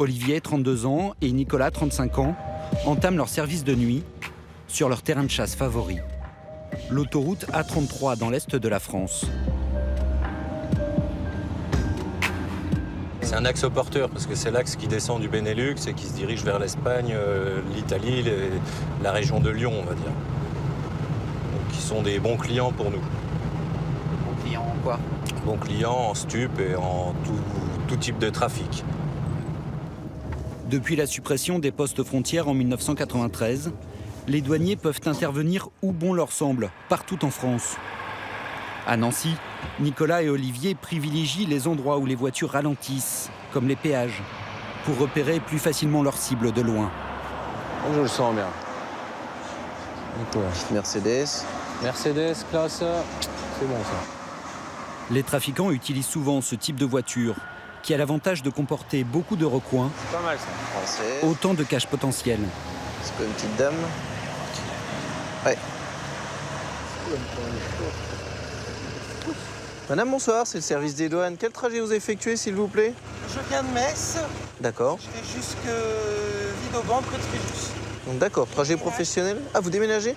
Olivier, 32 ans, et Nicolas, 35 ans, entament leur service de nuit sur leur terrain de chasse favori, l'autoroute A33 dans l'est de la France. C'est un axe porteur parce que c'est l'axe qui descend du Benelux et qui se dirige vers l'Espagne, l'Italie, la région de Lyon, on va dire. Donc, qui sont des bons clients pour nous. Bons clients en quoi? Bons clients en stup et en tout type de trafic. Depuis la suppression des postes frontières en 1993, les douaniers peuvent intervenir où bon leur semble, partout en France. À Nancy, Nicolas et Olivier privilégient les endroits où les voitures ralentissent, comme les péages, pour repérer plus facilement leurs cibles de loin. Je le sens bien. Mercedes. Mercedes, classe, c'est bon ça. Les trafiquants utilisent souvent ce type de voiture, qui a l'avantage de comporter beaucoup de recoins, C'est pas mal ça. Français. autant de caches potentielles. C'est quoi une petite dame? Ouais. Madame, bonsoir, c'est le service des douanes. Quel trajet vous effectuez, s'il vous plaît? Je viens de Metz, D'accord. je vais jusque Vidauban, près de Fréjus. Donc d'accord, trajet professionnel. Ah, vous déménagez?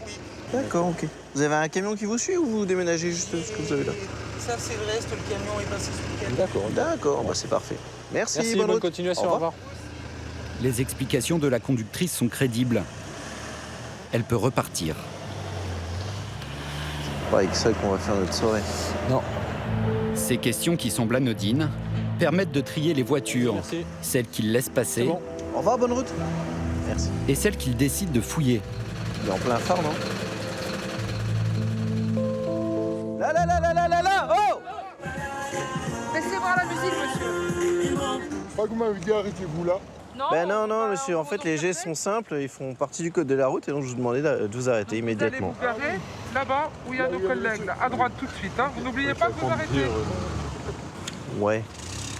Oui. D'accord, ok. Vous avez un camion qui vous suit ou vous déménagez juste ce que vous avez là? Ça, c'est le reste, le camion est passé ce week-end. D'accord. D'accord, bah c'est parfait. Merci, Merci, bonne bonne route. continuation, Au au revoir. revoir. Les explications de la conductrice sont crédibles. Elle peut repartir. Pas avec ça qu'on va faire notre soirée. Non. Ces questions qui semblent anodines permettent de trier les voitures, Merci. celles qu'ils laissent passer C'est bon. Au revoir, bonne route. Merci. et celles qu'ils décident de fouiller. Il est en plein phare, non? Là, oh! Laissez voir la musique, monsieur. Pas que vous m'avez dit arrêtez-vous là. Ben non, monsieur, en fait, les gestes sont simples, ils font partie du code de la route, et donc je vous demandais de vous arrêter immédiatement. Vous allez vous garer là-bas où il y a nos collègues, là, à droite tout de suite. Hein. Vous n'oubliez pas de vous arrêter. Ouais.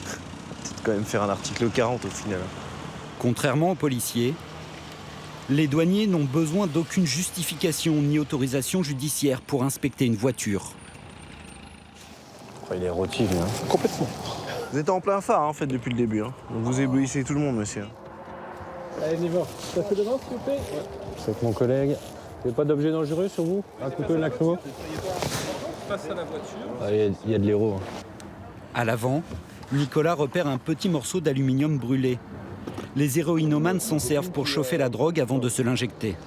Peut-être quand même faire un article 40 au final. Contrairement aux policiers, les douaniers n'ont besoin d'aucune justification ni autorisation judiciaire pour inspecter une voiture. Il est rôti, lui. Hein. Complètement. Vous êtes en plein phare, en fait, depuis le début. Hein. Donc vous éblouissez tout le monde, monsieur. Allez, on y va. Ça fait devant, s'il vous plaît. C'est avec mon collègue. Vous n'avez pas d'objet dangereux sur vous? Un couteau, une lacrymo? Face à la voiture. Ah, il y a de l'héros. Hein. À l'avant, Nicolas repère un petit morceau d'aluminium brûlé. Les héroïnomanes s'en servent pour chauffer la drogue avant de se l'injecter.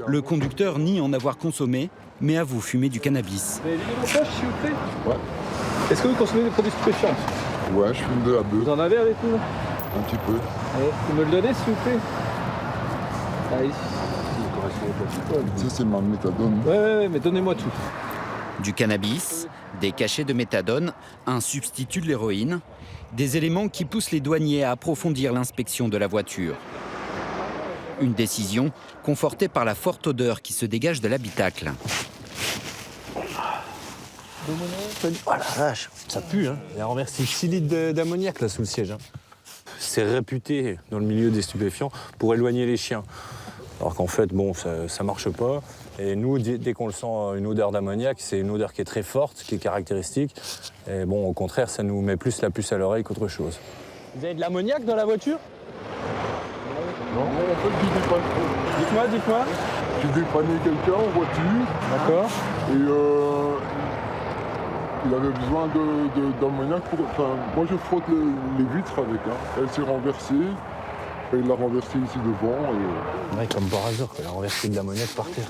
Le conducteur nie en avoir consommé, mais avoue fumer du cannabis. Vous avez vidé vos poches, s'il vous plaît. Ouais. Est-ce que vous consommez des produits stupéfiants? Ouais, je fume de la bœuf, Vous en avez avec vous? un petit peu. Allez, vous me le donnez, s'il vous plaît. Allez. Ça, c'est ma méthadone. Ouais, mais donnez-moi tout. Du cannabis, des cachets de méthadone, un substitut de l'héroïne, des éléments qui poussent les douaniers à approfondir l'inspection de la voiture. Une décision confortée par la forte odeur qui se dégage de l'habitacle. Oh la vache, ça pue, hein. Il y a un litres d'ammoniac là sous le siège. Hein. C'est réputé dans le milieu des stupéfiants pour éloigner les chiens. Alors qu'en fait, bon, ça marche pas. Et nous, dès qu'on le sent une odeur d'ammoniac, c'est une odeur qui est très forte, qui est caractéristique. Et bon, au contraire, ça nous met plus la puce à l'oreille qu'autre chose. Vous avez de l'ammoniac dans la voiture? Non, en fait, Dites-moi. j'ai dépanné quelqu'un en voiture D'accord. et il avait besoin d'ammoniac pour... Enfin, moi, je frotte les vitres avec. Hein. Elle s'est renversée. Et il l'a renversée ici devant. Et... Ouais, comme par hasard, il a renversé de l'ammoniac par terre.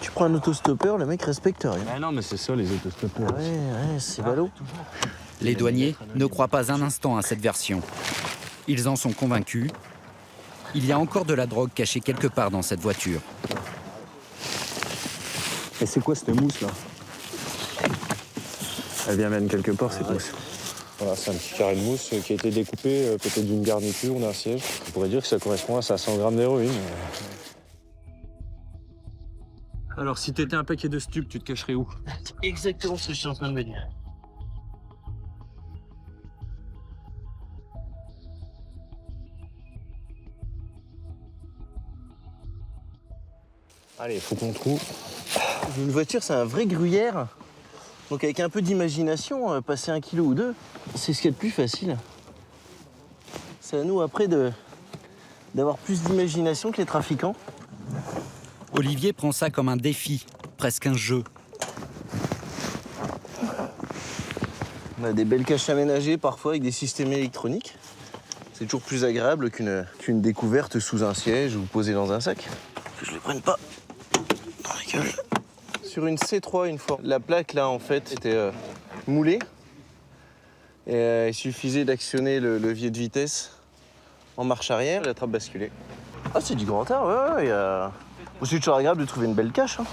Tu prends un autostoppeur, le mec respecte rien. Ah non, mais c'est ça, les autostoppeurs. Ouais, c'est ballot. Les douaniers ne croient pas un instant à cette version. Ils en sont convaincus. Il y a encore de la drogue cachée quelque part dans cette voiture. Et c'est quoi cette mousse là? Elle vient même quelque part, cette mousse. Voilà, c'est un petit carré de mousse qui a été découpé peut-être d'une garniture d'un siège. On pourrait dire que ça correspond à 500 grammes d'héroïne. Alors, si t'étais un paquet de stupes, tu te cacherais où? Exactement ce que je suis en train de me dire. Allez, il faut qu'on trouve. Une voiture, c'est un vrai gruyère. Donc avec un peu d'imagination, passer 1 kilo ou 2, c'est ce qu'il y a de plus facile. C'est à nous après d'avoir plus d'imagination que les trafiquants. Olivier prend ça comme un défi, presque un jeu. On a des belles caches aménagées parfois avec des systèmes électroniques. C'est toujours plus agréable qu'une découverte sous un siège ou posée dans un sac. Que je ne les prenne pas dans la gueule. Sur une C3 une fois, la plaque là en fait était moulée. Et il suffisait d'actionner le levier de vitesse en marche arrière, la trappe basculait. Ah c'est du grand art, ouais. C'est toujours agréable de trouver une belle cache. Hein.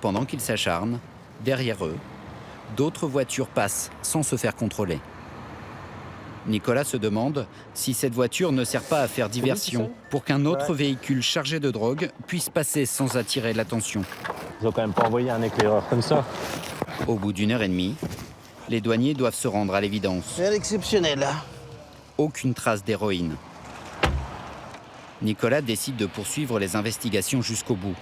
Pendant qu'ils s'acharnent, derrière eux, d'autres voitures passent sans se faire contrôler. Nicolas se demande si cette voiture ne sert pas à faire diversion pour qu'un autre véhicule chargé de drogue puisse passer sans attirer l'attention. Ils ont quand même pas envoyé un éclaireur comme ça. Au bout d'une heure et demie, les douaniers doivent se rendre à l'évidence. Rien d'exceptionnel. Aucune trace d'héroïne. Nicolas décide de poursuivre les investigations jusqu'au bout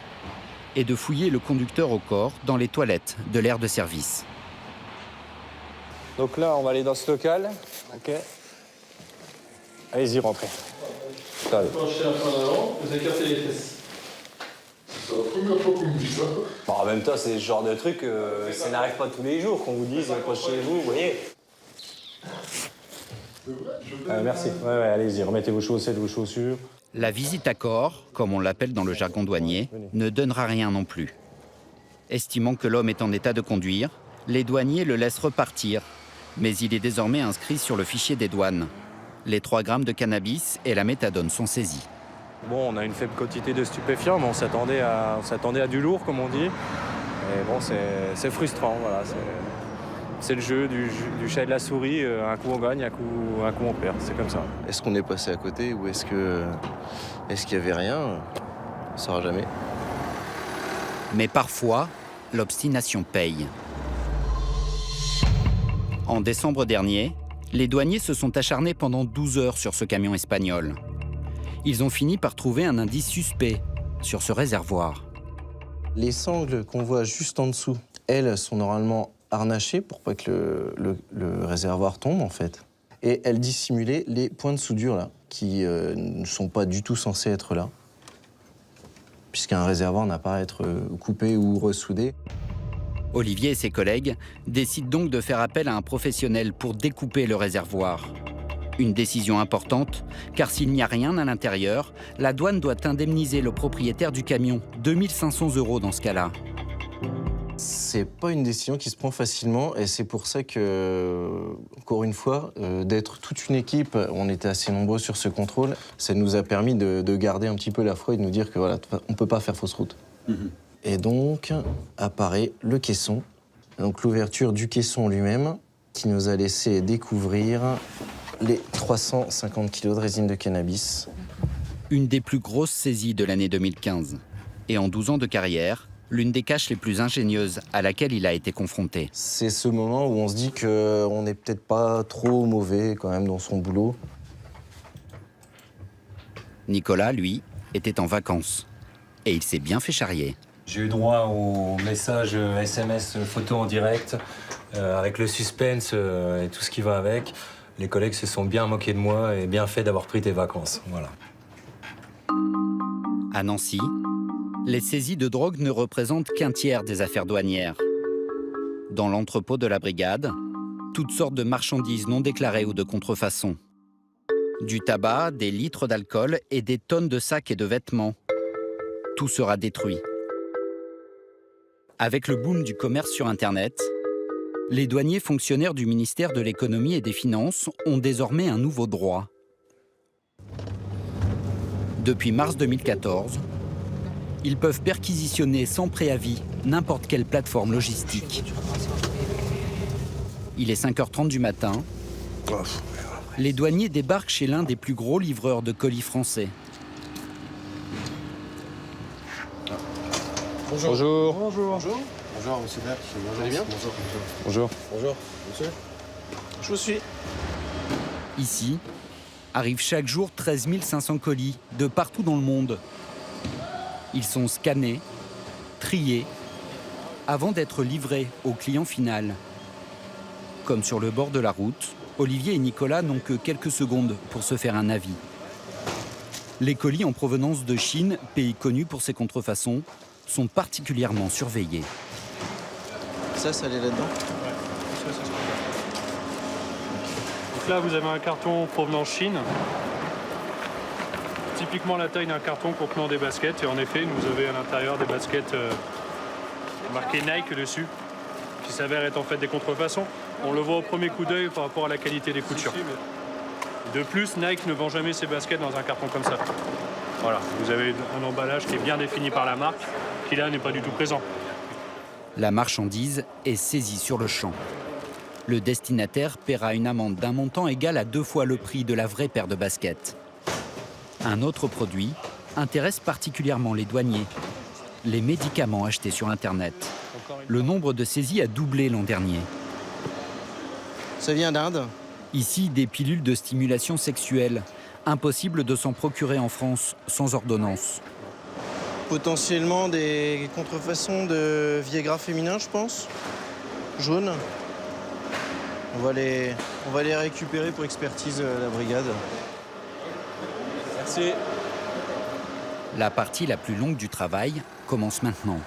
et de fouiller le conducteur au corps dans les toilettes de l'aire de service. Donc là, on va aller dans ce local. Ok. Allez-y, rentrez. Allez. C'est la première fois qu'on me dit ça. Bon, en même temps, c'est ce genre de truc, ça n'arrive pas tous les jours qu'on vous dise chez vous, vous voyez. Merci. Ouais, allez-y, remettez vos chaussettes, vos chaussures. La visite à corps, comme on l'appelle dans le jargon douanier, ne donnera rien non plus. Estimant que l'homme est en état de conduire, les douaniers le laissent repartir. Mais il est désormais inscrit sur le fichier des douanes. Les 3 grammes de cannabis et la méthadone sont saisis. Bon, on a une faible quantité de stupéfiants, mais on s'attendait à du lourd, comme on dit. Et bon, c'est frustrant, voilà. C'est le jeu du chat et de la souris. Un coup on gagne, un coup on perd. C'est comme ça. Est-ce qu'on est passé à côté ou est-ce qu'il y avait rien? On ne saura jamais. Mais parfois, l'obstination paye. En décembre dernier, les douaniers se sont acharnés pendant 12 heures sur ce camion espagnol. Ils ont fini par trouver un indice suspect sur ce réservoir. Les sangles qu'on voit juste en dessous, elles sont normalement harnachées pour pas que le réservoir tombe en fait. Et elles dissimulaient les points de soudure là, qui ne sont pas du tout censés être là. Puisqu'un réservoir n'a pas à être coupé ou ressoudé. Olivier et ses collègues décident donc de faire appel à un professionnel pour découper le réservoir. Une décision importante, car s'il n'y a rien à l'intérieur, la douane doit indemniser le propriétaire du camion, 2 500 € dans ce cas-là. C'est pas une décision qui se prend facilement et c'est pour ça que, encore une fois, d'être toute une équipe, on était assez nombreux sur ce contrôle, ça nous a permis de garder un petit peu la foi et de nous dire que voilà, on peut pas faire fausse route. Et donc apparaît le caisson, donc l'ouverture du caisson lui-même, qui nous a laissé découvrir les 350 kg de résine de cannabis. Une des plus grosses saisies de l'année 2015. Et en 12 ans de carrière, l'une des caches les plus ingénieuses à laquelle il a été confronté. C'est ce moment où on se dit qu'on n'est peut-être pas trop mauvais quand même dans son boulot. Nicolas, lui, était en vacances. Et il s'est bien fait charrier. J'ai eu droit au message SMS photo en direct, avec le suspense et tout ce qui va avec. Les collègues se sont bien moqués de moi et bien fait d'avoir pris tes vacances. Voilà. À Nancy, les saisies de drogue ne représentent qu'un tiers des affaires douanières. Dans l'entrepôt de la brigade, toutes sortes de marchandises non déclarées ou de contrefaçon. Du tabac, des litres d'alcool et des tonnes de sacs et de vêtements. Tout sera détruit. Avec le boom du commerce sur Internet, les douaniers fonctionnaires du ministère de l'économie et des finances ont désormais un nouveau droit. Depuis mars 2014, ils peuvent perquisitionner sans préavis n'importe quelle plateforme logistique. Il est 5h30 du matin. Les douaniers débarquent chez l'un des plus gros livreurs de colis français. Bonjour. Bonjour. Bonjour, monsieur Berck. Vous allez bien? Bonjour. Bonjour, monsieur. Je vous suis. Ici, arrivent chaque jour 13 500 colis de partout dans le monde. Ils sont scannés, triés, avant d'être livrés au client final. Comme sur le bord de la route, Olivier et Nicolas n'ont que quelques secondes pour se faire un avis. Les colis en provenance de Chine, pays connu pour ses contrefaçons, sont particulièrement surveillés. Ça allait là-dedans. Donc là, vous avez un carton provenant de Chine. Typiquement la taille d'un carton contenant des baskets. Et en effet, vous avez à l'intérieur des baskets marquées Nike dessus, qui s'avèrent être en fait des contrefaçons. On le voit au premier coup d'œil par rapport à la qualité des coutures. De plus, Nike ne vend jamais ses baskets dans un carton comme ça. Voilà, vous avez un emballage qui est bien défini par la marque, qui là n'est pas du tout présent. La marchandise est saisie sur le champ. Le destinataire paiera une amende d'un montant égal à 2 fois le prix de la vraie paire de baskets. Un autre produit intéresse particulièrement les douaniers, les médicaments achetés sur Internet. Le nombre de saisies a doublé l'an dernier. Ça vient d'Inde. Ici, des pilules de stimulation sexuelle. Impossible de s'en procurer en France sans ordonnance. Potentiellement des contrefaçons de Viagra féminin, je pense. Jaune. On va les récupérer pour expertise la brigade. Merci. La partie la plus longue du travail commence maintenant.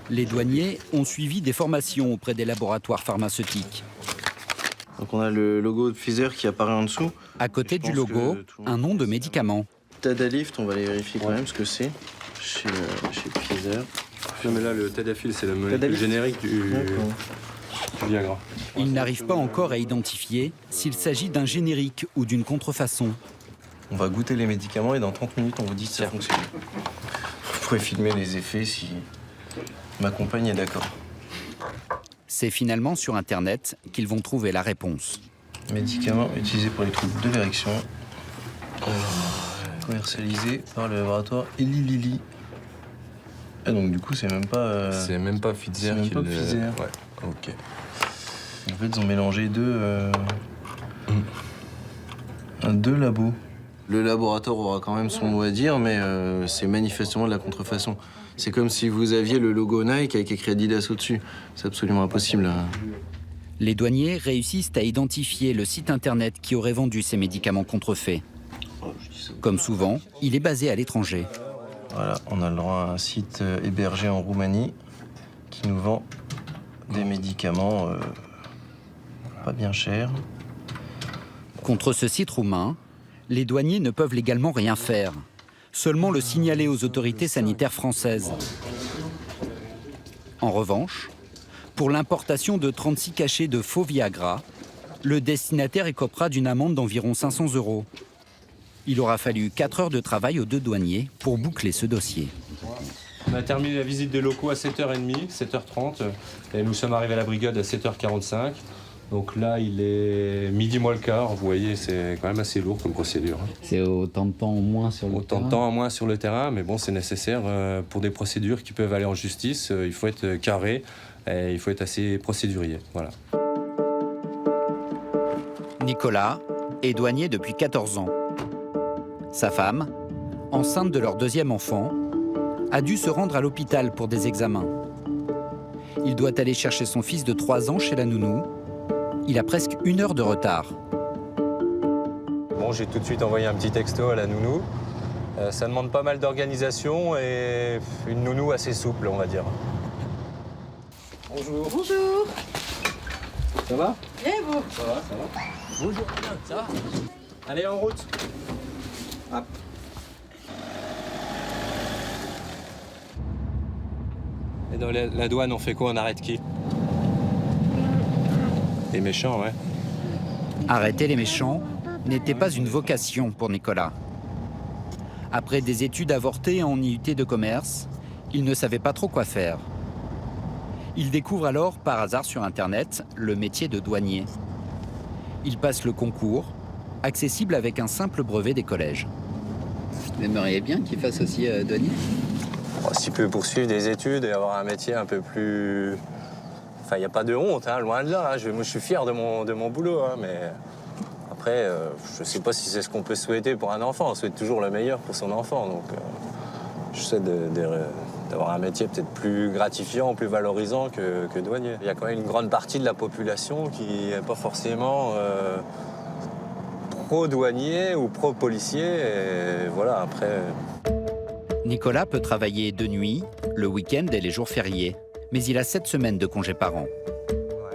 Les douaniers ont suivi des formations auprès des laboratoires pharmaceutiques. Donc on a le logo de Pfizer qui apparaît en dessous. À côté du logo, un nom de médicament. Tadalift, on va aller vérifier quand même ce que c'est chez Pfizer. Non, mais là, le Tadafil, c'est la molécule générique du Viagra. Ils n'arrivent pas encore à identifier s'il s'agit d'un générique ou d'une contrefaçon. On va goûter les médicaments et dans 30 minutes, on vous dit si ça fonctionne. Vous pourrez filmer les effets si ma compagne est d'accord. C'est finalement sur Internet qu'ils vont trouver la réponse. Médicaments utilisés pour les troubles de l'érection. Commercialisé par le laboratoire Eli Lilly. Ah donc du coup, c'est même pas... C'est même pas Pfizer qui le... Pfizer. Ouais, ok. En fait, ils ont mélangé deux labos. Le laboratoire aura quand même son mot à dire, mais c'est manifestement de la contrefaçon. C'est comme si vous aviez le logo Nike avec écrit Adidas au-dessus. C'est absolument impossible. Les douaniers réussissent à identifier le site internet qui aurait vendu ces médicaments contrefaits. Comme souvent, il est basé à l'étranger. Voilà, on a le droit à un site hébergé en Roumanie qui nous vend des médicaments pas bien chers. Contre ce site roumain, les douaniers ne peuvent légalement rien faire. Seulement le signaler aux autorités sanitaires françaises. En revanche, pour l'importation de 36 cachets de faux Viagra, le destinataire écopera d'une amende d'environ 500 €. Il aura fallu 4 heures de travail aux deux douaniers pour boucler ce dossier. On a terminé la visite des locaux à 7h30, 7h30, et nous sommes arrivés à la brigade à 7h45. Donc là, il est midi moins le quart. Vous voyez, c'est quand même assez lourd comme procédure. C'est autant de temps en moins sur le terrain. Autant de temps en moins sur le terrain, mais bon, c'est nécessaire pour des procédures qui peuvent aller en justice. Il faut être carré et il faut être assez procédurier. Voilà. Nicolas est douanier depuis 14 ans. Sa femme, enceinte de leur deuxième enfant, a dû se rendre à l'hôpital pour des examens. Il doit aller chercher son fils de 3 ans chez la nounou. Il a presque 1 heure de retard. Bon, j'ai tout de suite envoyé un petit texto à la nounou. Ça demande pas mal d'organisation et une nounou assez souple, on va dire. Bonjour. Bonjour. Ça va? Et vous? Ça va, ça va. Bonjour, ça va? Allez, en route. Hop. Et dans la douane, on fait quoi? On arrête qui? Les méchants, ouais. Arrêter les méchants n'était pas une vocation pour Nicolas. Après des études avortées en IUT de commerce, il ne savait pas trop quoi faire. Il découvre alors, par hasard sur Internet, le métier de douanier. Il passe le concours, accessible avec un simple brevet des collèges. Vous aimeriez bien qu'il fasse aussi douanier? S'il peut poursuivre des études et avoir un métier un peu plus... Enfin, il n'y a pas de honte, hein, loin de là. Hein. Moi, je suis fier de mon boulot, hein, mais après, je ne sais pas si c'est ce qu'on peut souhaiter pour un enfant. On souhaite toujours le meilleur pour son enfant, donc j'essaie de d'avoir un métier peut-être plus gratifiant, plus valorisant que douanier. Il y a quand même une grande partie de la population qui n'est pas forcément pro-douanier ou pro-policier. Et voilà, après... Nicolas peut travailler de nuit, le week-end et les jours fériés. Mais il a 7 semaines de congés par an.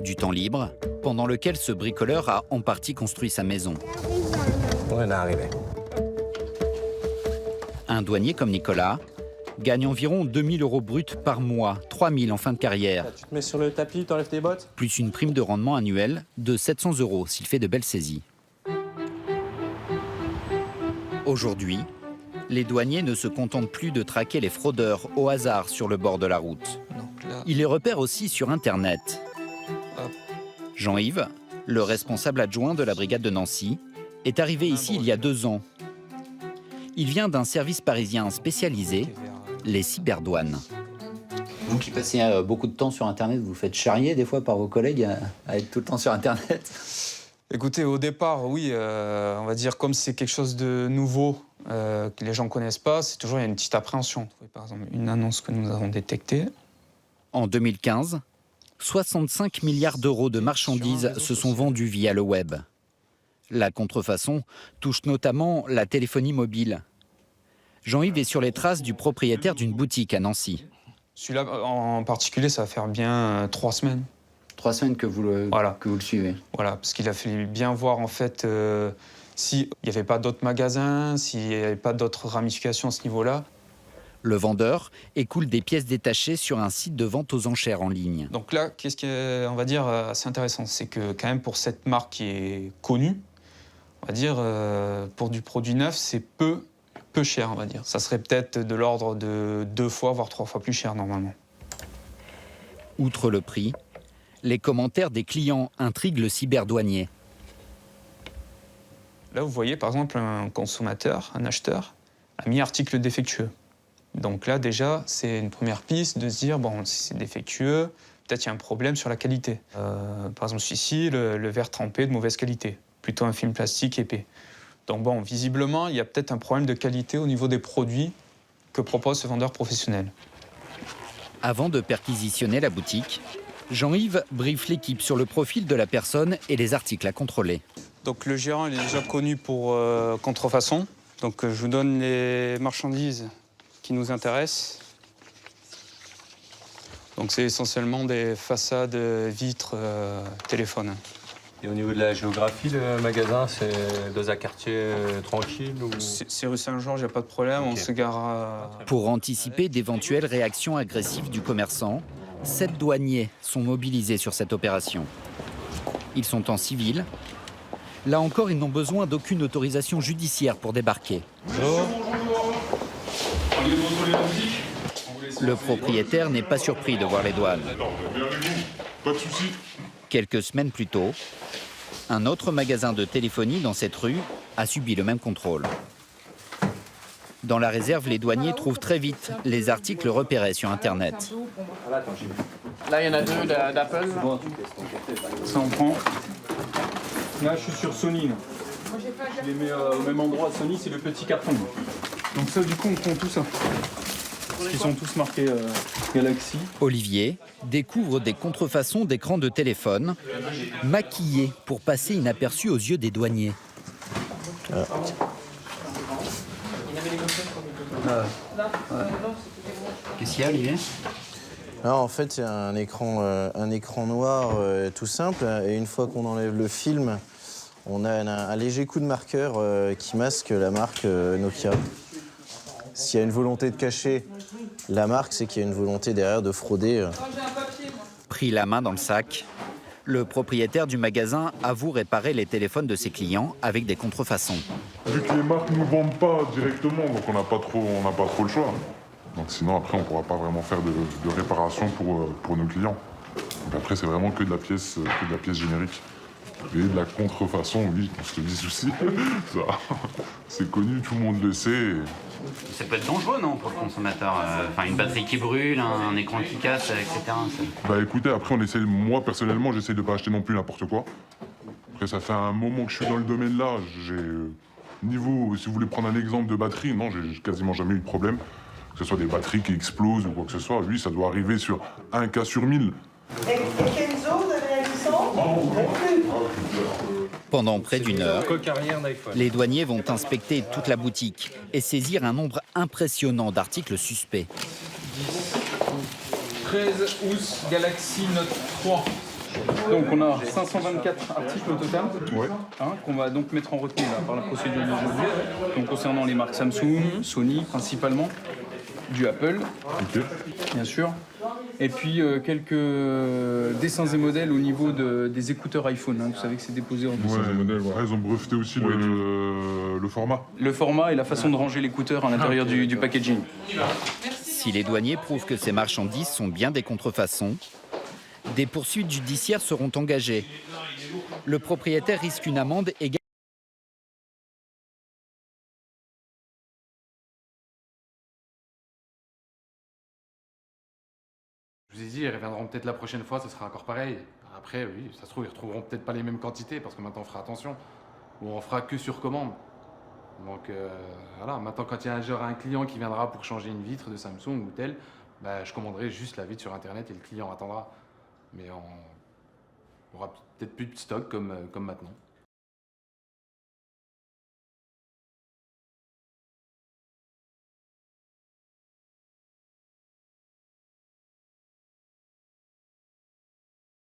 Du temps libre, pendant lequel ce bricoleur a en partie construit sa maison. On est arrivé. Un douanier comme Nicolas gagne environ 2 000 € bruts par mois, 3 000 en fin de carrière. Tu te mets sur le tapis, t'enlèves tes bottes. Plus une prime de rendement annuelle de 700 € s'il fait de belles saisies. Aujourd'hui, les douaniers ne se contentent plus de traquer les fraudeurs au hasard sur le bord de la route. Ils les repèrent aussi sur Internet. Jean-Yves, le responsable adjoint de la brigade de Nancy, est arrivé ici il y a 2 ans. Il vient d'un service parisien spécialisé, les cyberdouanes. Vous qui passez beaucoup de temps sur Internet, vous faites charrier des fois par vos collègues à être tout le temps sur Internet? Écoutez, au départ, oui, on va dire comme c'est quelque chose de nouveau que les gens ne connaissent pas, c'est toujours il y a une petite appréhension. Par exemple, une annonce que nous avons détectée. En 2015, 65 milliards d'euros de marchandises se sont vendues via le web. La contrefaçon touche notamment la téléphonie mobile. Jean-Yves est sur les traces du propriétaire d'une boutique à Nancy. Celui-là en particulier, ça va faire bien 3 semaines. 3 semaines que vous le suivez. Voilà, parce qu'il a fallu bien voir en fait s'il n'y avait pas d'autres magasins, s'il n'y avait pas d'autres ramifications à ce niveau-là. Le vendeur écoule des pièces détachées sur un site de vente aux enchères en ligne. Donc là, qu'est-ce qui est, on va dire, assez intéressant, c'est que quand même pour cette marque qui est connue, on va dire, pour du produit neuf, c'est peu cher, on va dire. Ça serait peut-être de l'ordre de 2 fois, voire 3 fois plus cher normalement. Outre le prix, les commentaires des clients intriguent le cyberdouanier. Là, vous voyez, par exemple, un consommateur, un acheteur, a mis article défectueux. Donc là, déjà, c'est une première piste de se dire, bon, si c'est défectueux, peut-être il y a un problème sur la qualité. Par exemple, celui-ci, le verre trempé de mauvaise qualité, plutôt un film plastique épais. Donc bon, visiblement, il y a peut-être un problème de qualité au niveau des produits que propose ce vendeur professionnel. Avant de perquisitionner la boutique, Jean-Yves briefe l'équipe sur le profil de la personne et les articles à contrôler. Donc le gérant il est déjà connu pour contrefaçon. Donc je vous donne les marchandises qui nous intéressent. Donc c'est essentiellement des façades, vitres, téléphones. Et au niveau de la géographie, le magasin, c'est dans un quartier tranquille ou... C'est rue Saint-Georges, il n'y a pas de problème, on se gare... Pour anticiper d'éventuelles réactions agressives du commerçant, 7 douaniers sont mobilisés sur cette opération. Ils sont en civil. Là encore, ils n'ont besoin d'aucune autorisation judiciaire pour débarquer. Le propriétaire n'est pas surpris de voir les douanes. Pas de souci. Quelques semaines plus tôt, un autre magasin de téléphonie dans cette rue a subi le même contrôle. Dans la réserve, les douaniers trouvent très vite les articles repérés sur Internet. Là, il y en a 2 d'Apple. Ça, on prend. Là, je suis sur Sony. Je les mets au même endroit. Sony, c'est le petit carton. Donc ça, du coup, on prend tout ça. Ils sont tous marqués Galaxy. Olivier découvre des contrefaçons d'écrans de téléphone, maquillés pour passer inaperçus aux yeux des douaniers. Qu'est-ce qu'il y a, Olivier? Là, en fait, c'est un écran noir tout simple. Et une fois qu'on enlève le film, on a un léger coup de marqueur qui masque la marque Nokia. S'il y a une volonté de cacher la marque, c'est qu'il y a une volonté derrière de frauder. Pris la main dans le sac, le propriétaire du magasin avoue réparer les téléphones de ses clients avec des contrefaçons. Vu que les marques ne nous vendent pas directement, donc on n'a pas trop le choix. Donc sinon, après, on ne pourra pas vraiment faire de réparation pour nos clients. Donc après, c'est vraiment que de la pièce générique. Et de la contrefaçon, oui, on se le dit aussi. Ça, c'est connu, tout le monde le sait. Ça peut être dangereux, non, pour le consommateur? Enfin, une batterie qui brûle, un écran qui casse, etc. Bah écoutez, après, moi, personnellement, j'essaie de ne pas acheter non plus n'importe quoi. Après, ça fait un moment que je suis dans le domaine là. Si vous voulez prendre un exemple de batterie, non, j'ai quasiment jamais eu de problème. que ce soit des batteries qui explosent ou quoi que ce soit. Lui, ça doit arriver sur un cas sur 1000. Et Kenzo, vous avez la licence? Pendant près d'une heure, les douaniers vont inspecter toute la boutique et saisir un nombre impressionnant d'articles suspects. 13 Ous Galaxy Note 3. Donc on a 524 articles au total, qu'on va donc mettre en retenue là, par la procédure d'aujourd'hui. Donc concernant les marques Samsung, Sony principalement, du Apple, bien sûr. Et puis quelques dessins et modèles au niveau des écouteurs iPhone. Vous savez que c'est déposé en dessous. Ils ont breveté aussi le format. Le format et la façon de ranger l'écouteur à l'intérieur du packaging. Si les douaniers prouvent que ces marchandises sont bien des contrefaçons, des poursuites judiciaires seront engagées. Le propriétaire risque une amende égale. Je vous ai dit, ils reviendront peut-être la prochaine fois, ce sera encore pareil. Après, oui, ça se trouve, ils retrouveront peut-être pas les mêmes quantités, parce que maintenant on fera attention. Ou on fera que sur commande. Donc voilà, maintenant quand il y a un client qui viendra pour changer une vitre de Samsung ou tel, bah, je commanderai juste la vitre sur internet et le client attendra. Mais on aura peut-être plus de stock comme maintenant.